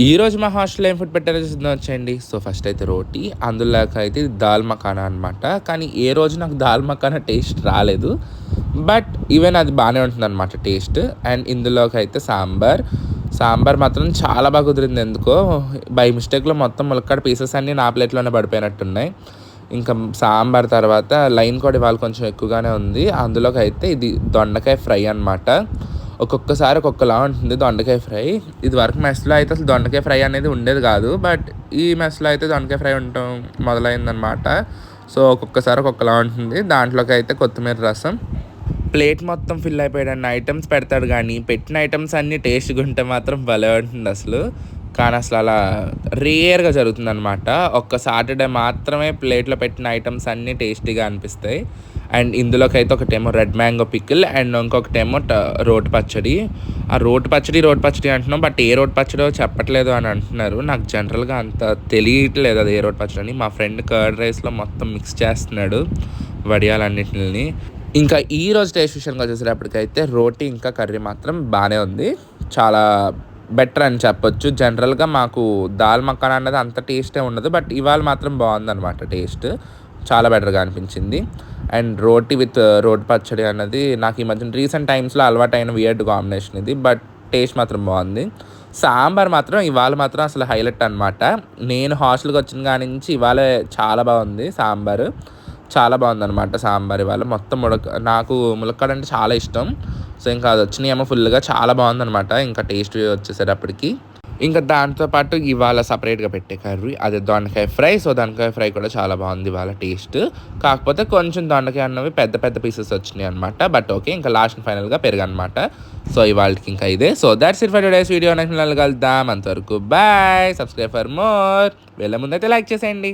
ఈరోజు మా హాస్టల్లో ఏం ఫుడ్ పెట్టారో చూద్దాం వచ్చేయండి. సో ఫస్ట్ అయితే రోటీ, అందులోకి అయితే దాల్ మఖానా అనమాట. కానీ ఏ రోజు నాకు దాల్ మఖానా టేస్ట్ రాలేదు. బట్ ఈవెన్ అది బాగానే ఉంటుందన్నమాట టేస్ట్. అండ్ ఇందులోకి అయితే సాంబార్ మాత్రం చాలా బాగా కుదిరింది. ఎందుకో బై మిస్టేక్లో మొత్తం ములక్కాడ పీసెస్ అన్నీ నా ప్లేట్లోనే పడిపోయినట్టున్నాయి. ఇంకా సాంబార్ తర్వాత లైన్ కూడా ఇవాళ కొంచెం ఎక్కువగానే ఉంది. అందులోకి అయితే ఇది దొండకాయ ఫ్రై అనమాట. ఒక్కొక్కసారి ఒక్కొక్కలా ఉంటుంది దొండకాయ ఫ్రై. ఇది వరకు మెస్లో అయితే అసలు దొండకాయ ఫ్రై అనేది ఉండేది కాదు. బట్ ఈ మెస్లో అయితే దొండకాయ ఫ్రై ఉండటం మొదలైందనమాట. సో ఒక్కొక్కసారి ఒక్కొక్కలా ఉంటుంది. దాంట్లోకి అయితే కొత్తిమీర రసం, ప్లేట్ మొత్తం ఫిల్ అయిపోయాడన్న ఐటమ్స్ పెడతాడు. కానీ పెట్టిన ఐటమ్స్ అన్నీ టేస్ట్గా ఉంటే మాత్రం భలే ఉంటుంది అసలు. కానీ అసలు అలా రేర్గా జరుగుతుంది అనమాట. ఒక్క సాటర్డే మాత్రమే ప్లేట్లో పెట్టిన ఐటమ్స్ అన్నీ టేస్టీగా అనిపిస్తాయి. అండ్ ఇందులోకి అయితే ఒకటేమో రెడ్ మ్యాంగో పికిల్ అండ్ ఇంకొకటేమో రోటి పచ్చడి. ఆ రోటి పచ్చడి అంటున్నాం. బట్ ఏ రోటి పచ్చడో చెప్పట్లేదు అని అంటున్నారు. నాకు జనరల్గా అంత తెలియట్లేదు అది ఏ రోటి పచ్చడి అని. మా ఫ్రెండ్ కర్డ్ రైస్లో మొత్తం మిక్స్ చేస్తున్నాడు వడియాలన్నిటిని. ఇంకా ఈ రోజు టేస్ట్ విషయంగా వచ్చేసేటప్పటికైతే రోటీ ఇంకా కర్రీ మాత్రం బాగానే ఉంది. చాలా బెటర్ అని చెప్పొచ్చు. జనరల్గా మాకు దాల్ మఖానా అనేది అంత టేస్టే ఉండదు. బట్ ఇవాళ మాత్రం బాగుందన్నమాట టేస్ట్. చాలా బెటర్గా అనిపించింది. అండ్ రోటీ విత్ రోటి పచ్చడి అన్నది నాకు ఈ మధ్యన రీసెంట్ టైమ్స్లో అలవాటైన వియర్డ్ కాంబినేషన్ ఇది. బట్ టేస్ట్ మాత్రం బాగుంది. సాంబార్ మాత్రం ఇవాళ మాత్రం అసలు హైలైట్ అనమాట. నేను హాస్టల్కి వచ్చిన కాడి నుంచి ఇవాళ చాలా బాగుంది సాంబారు. చాలా బాగుందన్నమాట సాంబార్ ఇవాళ. మొత్తం నాకు ములక్కాడ అంటే చాలా ఇష్టం. సో ఇంకా అది వచ్చినాయేమో ఫుల్గా చాలా బాగుందన్నమాట. ఇంకా టేస్ట్ వచ్చేసేటప్పటికి ఇంకా దాంతోపాటు ఇవాళ సపరేట్గా పెట్టే కర్రీ అదే దొండకాయ ఫ్రై. సో దొండకాయ ఫ్రై కూడా చాలా బాగుంది ఇవాళ టేస్ట్. కాకపోతే కొంచెం దొండకాయ అన్నవి పెద్ద పెద్ద పీసెస్ వచ్చినాయి అనమాట. బట్ ఓకే, ఇంకా లాస్ట్ ఫైనల్గా పెరుగు అనమాట. సో ఇవాళకి ఇంకా ఇదే. So that's it for today's video. Next కలుద్దాం. అంతవరకు బాయ్. Subscribe for more. వెళ్ళే ముందైతే లైక్ చేసేయండి.